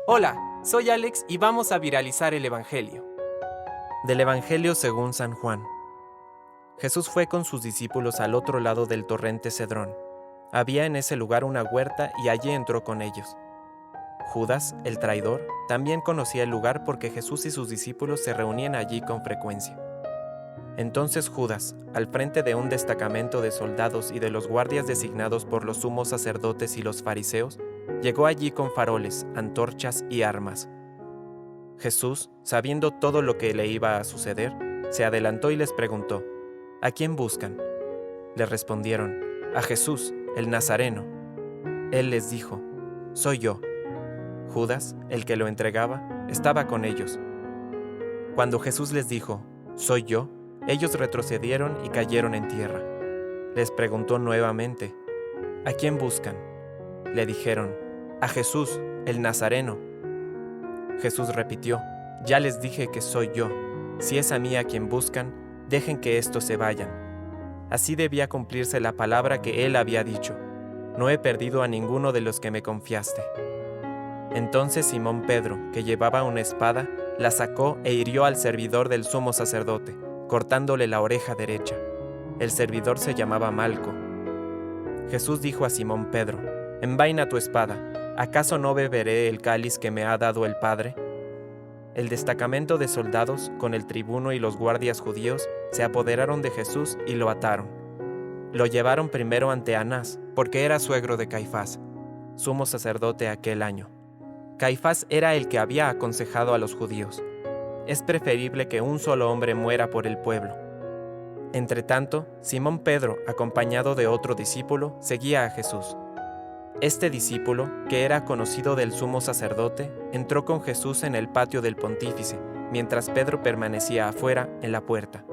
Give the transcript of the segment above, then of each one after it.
Hola, soy Alex y vamos a viralizar el Evangelio. Del Evangelio según San Juan. Jesús fue con sus discípulos al otro lado del torrente Cedrón. Había en ese lugar una huerta y allí entró con ellos. Judas, el traidor, también conocía el lugar porque Jesús y sus discípulos se reunían allí con frecuencia. Entonces Judas, al frente de un destacamento de soldados y de los guardias designados por los sumos sacerdotes y los fariseos, llegó allí con faroles, antorchas y armas. Jesús, sabiendo todo lo que le iba a suceder, se adelantó y les preguntó: ¿A quién buscan? Le respondieron: a Jesús, el Nazareno. Él les dijo: soy yo. Judas, el que lo entregaba, estaba con ellos. Cuando Jesús les dijo: soy yo, ellos retrocedieron y cayeron en tierra. Les preguntó nuevamente: ¿a quién buscan? Le dijeron: a Jesús, el Nazareno. Jesús repitió: ya les dije que soy yo. Si es a mí a quien buscan, dejen que estos se vayan. Así debía cumplirse la palabra que él había dicho: no he perdido a ninguno de los que me confiaste. Entonces Simón Pedro, que llevaba una espada, la sacó e hirió al servidor del sumo sacerdote, cortándole la oreja derecha. El servidor se llamaba Malco. Jesús dijo a Simón Pedro: envaina tu espada. ¿Acaso no beberé el cáliz que me ha dado el Padre? El destacamento de soldados, con el tribuno y los guardias judíos, se apoderaron de Jesús y lo ataron. Lo llevaron primero ante Anás, porque era suegro de Caifás, sumo sacerdote aquel año. Caifás era el que había aconsejado a los judíos: es preferible que un solo hombre muera por el pueblo. Entretanto, Simón Pedro, acompañado de otro discípulo, seguía a Jesús. Este discípulo, que era conocido del sumo sacerdote, entró con Jesús en el patio del pontífice, mientras Pedro permanecía afuera, en la puerta.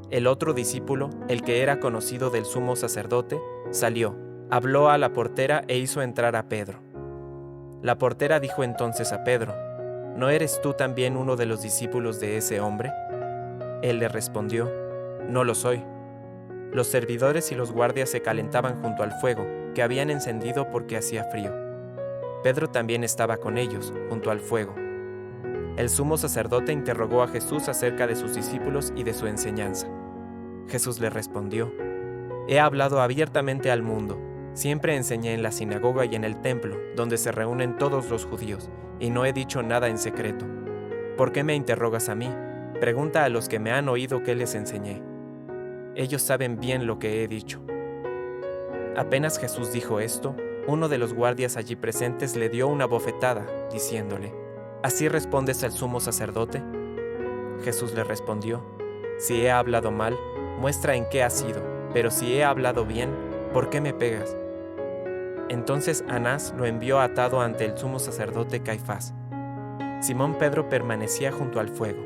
El otro discípulo, el que era conocido del sumo sacerdote, salió, habló a la portera e hizo entrar a Pedro. La portera dijo entonces a Pedro: ¿no eres tú también uno de los discípulos de ese hombre? Él le respondió: no lo soy. Los servidores y los guardias se calentaban junto al fuego, que habían encendido porque hacía frío. Pedro también estaba con ellos, junto al fuego. El sumo sacerdote interrogó a Jesús acerca de sus discípulos y de su enseñanza. Jesús le respondió: he hablado abiertamente al mundo. Siempre enseñé en la sinagoga y en el templo, donde se reúnen todos los judíos, y no he dicho nada en secreto. ¿Por qué me interrogas a mí? Pregunta a los que me han oído qué les enseñé. Ellos saben bien lo que he dicho. Apenas Jesús dijo esto, uno de los guardias allí presentes le dio una bofetada, diciéndole: ¿así respondes al sumo sacerdote? Jesús le respondió: si he hablado mal, muestra en qué ha sido, pero si he hablado bien, ¿por qué me pegas? Entonces Anás lo envió atado ante el sumo sacerdote Caifás. Simón Pedro permanecía junto al fuego.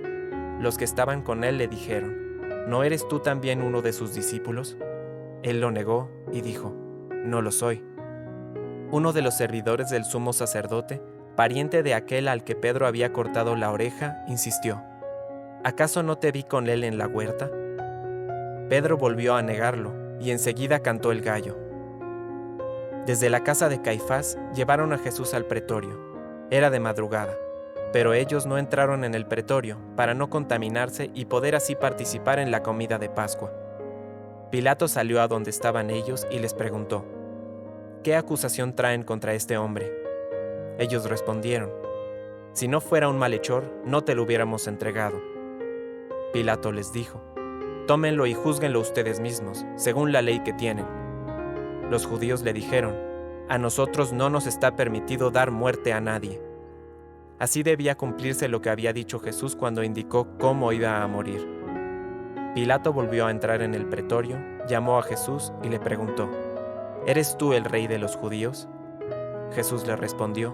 Los que estaban con él le dijeron: ¿no eres tú también uno de sus discípulos? Él lo negó y dijo: no lo soy. Uno de los servidores del sumo sacerdote, pariente de aquel al que Pedro había cortado la oreja, insistió: ¿acaso no te vi con él en la huerta? Pedro volvió a negarlo, y enseguida cantó el gallo. Desde la casa de Caifás llevaron a Jesús al pretorio. Era de madrugada, pero ellos no entraron en el pretorio para no contaminarse y poder así participar en la comida de Pascua. Pilato salió a donde estaban ellos y les preguntó: ¿qué acusación traen contra este hombre? Ellos respondieron: si no fuera un malhechor, no te lo hubiéramos entregado. Pilato les dijo: tómenlo y júzguenlo ustedes mismos, según la ley que tienen. Los judíos le dijeron: a nosotros no nos está permitido dar muerte a nadie. Así debía cumplirse lo que había dicho Jesús cuando indicó cómo iba a morir. Pilato volvió a entrar en el pretorio, llamó a Jesús y le preguntó: ¿eres tú el rey de los judíos? Jesús le respondió: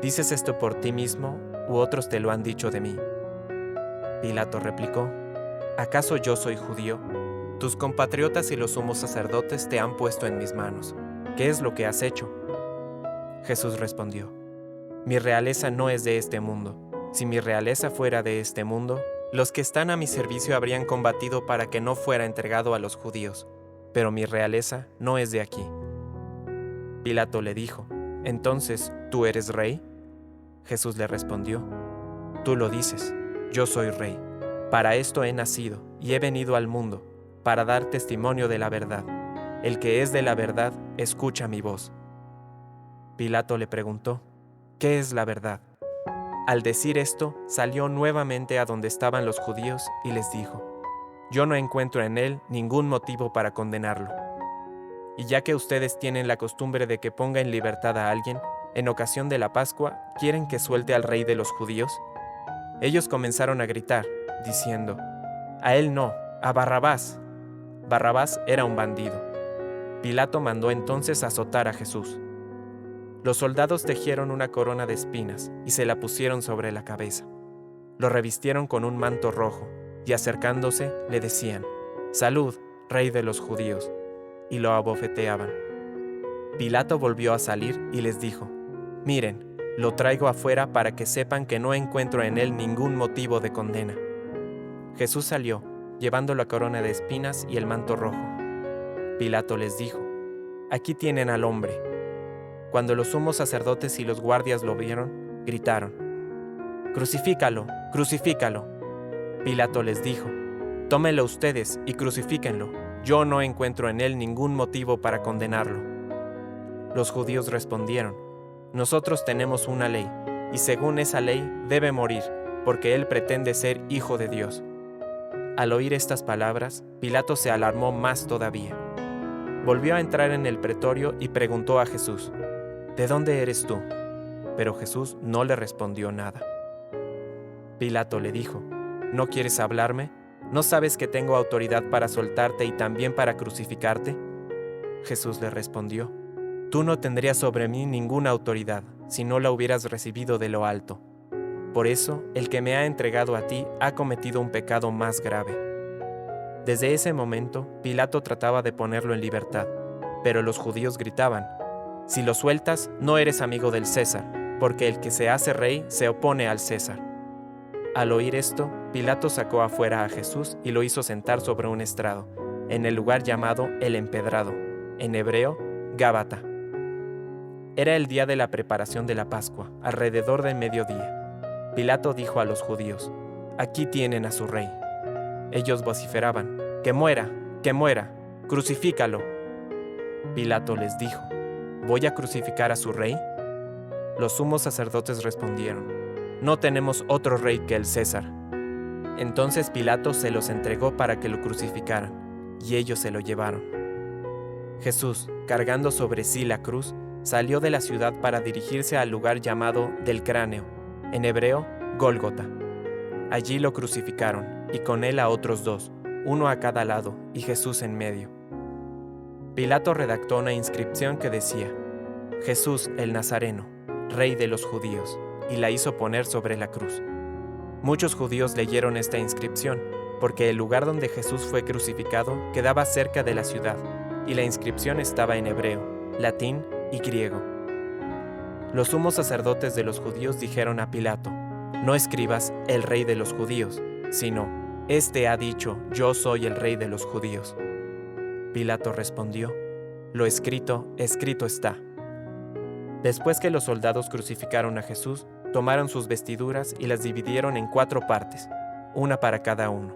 ¿dices esto por ti mismo u otros te lo han dicho de mí? Pilato replicó: ¿acaso yo soy judío? Tus compatriotas y los sumos sacerdotes te han puesto en mis manos. ¿Qué es lo que has hecho? Jesús respondió: mi realeza no es de este mundo. Si mi realeza fuera de este mundo, los que están a mi servicio habrían combatido para que no fuera entregado a los judíos, pero mi realeza no es de aquí. Pilato le dijo: ¿entonces tú eres rey? Jesús le respondió: Tú lo dices, yo soy rey. Para esto he nacido y he venido al mundo, para dar testimonio de la verdad. El que es de la verdad, escucha mi voz. Pilato le preguntó: ¿Qué es la verdad? Al decir esto, salió nuevamente a donde estaban los judíos y les dijo: Yo no encuentro en él ningún motivo para condenarlo. Y ya que ustedes tienen la costumbre de que ponga en libertad a alguien, en ocasión de la Pascua, ¿quieren que suelte al rey de los judíos? Ellos comenzaron a gritar, diciendo: A él no, a Barrabás. Barrabás era un bandido. Pilato mandó entonces azotar a Jesús. Los soldados tejieron una corona de espinas y se la pusieron sobre la cabeza. Lo revistieron con un manto rojo y acercándose le decían: Salud, rey de los judíos, y lo abofeteaban. Pilato volvió a salir y les dijo: Miren, lo traigo afuera para que sepan que no encuentro en él ningún motivo de condena. Jesús salió, llevando la corona de espinas y el manto rojo. Pilato les dijo: Aquí tienen al hombre. Cuando los sumos sacerdotes y los guardias lo vieron, gritaron: ¡Crucifícalo! ¡Crucifícalo! Pilato les dijo: Tómenlo ustedes y crucifíquenlo. Yo no encuentro en él ningún motivo para condenarlo. Los judíos respondieron: Nosotros tenemos una ley, y según esa ley debe morir, porque él pretende ser hijo de Dios. Al oír estas palabras, Pilato se alarmó más todavía. Volvió a entrar en el pretorio y preguntó a Jesús: ¿De dónde eres tú? Pero Jesús no le respondió nada. Pilato le dijo: ¿No quieres hablarme? ¿No sabes que tengo autoridad para soltarte y también para crucificarte? Jesús le respondió: Tú no tendrías sobre mí ninguna autoridad si no la hubieras recibido de lo alto. Por eso, el que me ha entregado a ti ha cometido un pecado más grave. Desde ese momento, Pilato trataba de ponerlo en libertad, pero los judíos gritaban: Si lo sueltas, no eres amigo del César, porque el que se hace rey se opone al César. Al oír esto, Pilato sacó afuera a Jesús y lo hizo sentar sobre un estrado, en el lugar llamado El Empedrado, en hebreo, Gábata. Era el día de la preparación de la Pascua, alrededor del mediodía. Pilato dijo a los judíos: Aquí tienen a su rey. Ellos vociferaban: ¡Que muera! ¡Que muera! ¡Crucifícalo! Pilato les dijo: ¿Voy a crucificar a su rey? Los sumos sacerdotes respondieron: No tenemos otro rey que el César. Entonces Pilato se los entregó para que lo crucificaran, y ellos se lo llevaron. Jesús, cargando sobre sí la cruz, salió de la ciudad para dirigirse al lugar llamado del Cráneo, en hebreo, Gólgota. Allí lo crucificaron, y con él a otros dos, uno a cada lado, y Jesús en medio. Pilato redactó una inscripción que decía: Jesús el Nazareno, Rey de los Judíos, y la hizo poner sobre la cruz. Muchos judíos leyeron esta inscripción, porque el lugar donde Jesús fue crucificado quedaba cerca de la ciudad, y la inscripción estaba en hebreo, latín y griego. Los sumos sacerdotes de los judíos dijeron a Pilato: No escribas el Rey de los Judíos, sino: Este ha dicho: Yo soy el Rey de los Judíos. Pilato respondió: Lo escrito, escrito está. Después que los soldados crucificaron a Jesús, tomaron sus vestiduras y las dividieron en 4 partes, una para cada uno.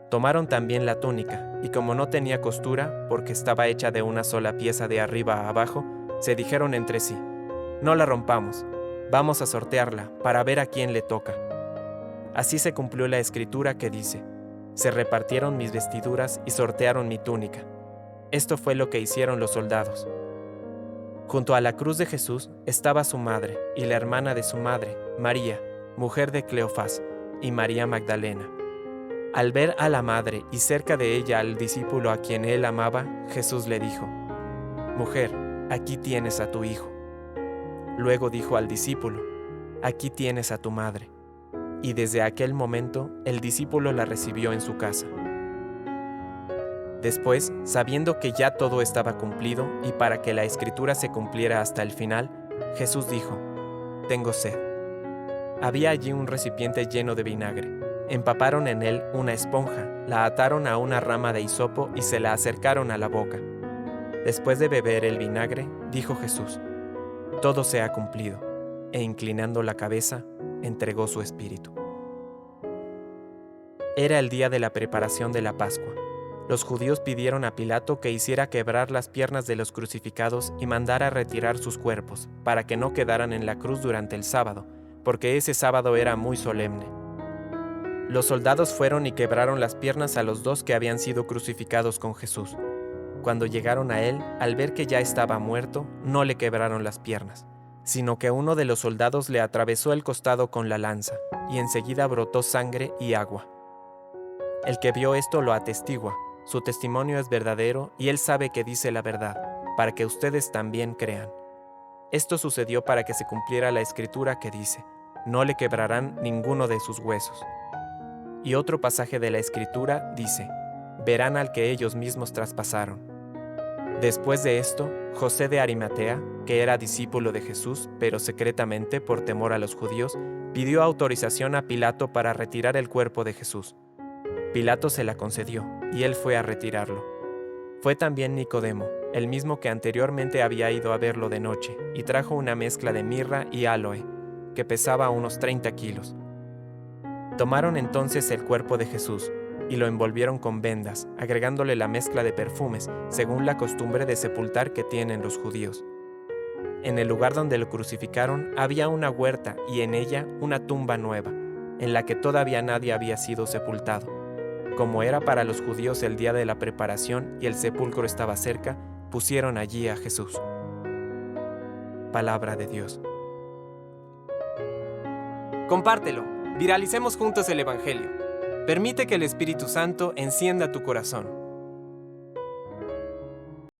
Tomaron también la túnica, y como no tenía costura, porque estaba hecha de una sola pieza de arriba a abajo, se dijeron entre sí: No la rompamos, vamos a sortearla para ver a quién le toca. Así se cumplió la escritura que dice: Se repartieron mis vestiduras y sortearon mi túnica. Esto fue lo que hicieron los soldados. Junto a la cruz de Jesús estaba su madre y la hermana de su madre, María, mujer de Cleofás, y María Magdalena. Al ver a la madre y cerca de ella al discípulo a quien él amaba, Jesús le dijo: Mujer, aquí tienes a tu hijo. Luego dijo al discípulo: Aquí tienes a tu madre. Y desde aquel momento el discípulo la recibió en su casa. Después, sabiendo que ya todo estaba cumplido y para que la escritura se cumpliera hasta el final, Jesús dijo: Tengo sed. Había allí un recipiente lleno de vinagre. Empaparon en él una esponja, la ataron a una rama de hisopo y se la acercaron a la boca. Después de beber el vinagre, dijo Jesús: Todo se ha cumplido. e inclinando la cabeza, entregó su espíritu. Era el día de la preparación de la Pascua. Los judíos pidieron a Pilato que hiciera quebrar las piernas de los crucificados y mandara retirar sus cuerpos, para que no quedaran en la cruz durante el sábado, porque ese sábado era muy solemne. Los soldados fueron y quebraron las piernas a los dos que habían sido crucificados con Jesús. Cuando llegaron a él, al ver que ya estaba muerto, no le quebraron las piernas, sino que uno de los soldados le atravesó el costado con la lanza, y enseguida brotó sangre y agua. El que vio esto lo atestigua, su testimonio es verdadero y él sabe que dice la verdad, para que ustedes también crean. Esto sucedió para que se cumpliera la escritura que dice: no le quebrarán ninguno de sus huesos. Y otro pasaje de la escritura dice: verán al que ellos mismos traspasaron. Después de esto, José de Arimatea, que era discípulo de Jesús, pero secretamente por temor a los judíos, pidió autorización a Pilato para retirar el cuerpo de Jesús. Pilato se la concedió, y él fue a retirarlo. Fue también Nicodemo, el mismo que anteriormente había ido a verlo de noche, y trajo una mezcla de mirra y áloe, que pesaba unos 30 kilos. Tomaron entonces el cuerpo de Jesús, y lo envolvieron con vendas, agregándole la mezcla de perfumes, según la costumbre de sepultar que tienen los judíos. En el lugar donde lo crucificaron había una huerta y en ella una tumba nueva, en la que todavía nadie había sido sepultado. Como era para los judíos el día de la preparación y el sepulcro estaba cerca, pusieron allí a Jesús. Palabra de Dios. Compártelo, viralicemos juntos el Evangelio. Permite que el Espíritu Santo encienda tu corazón.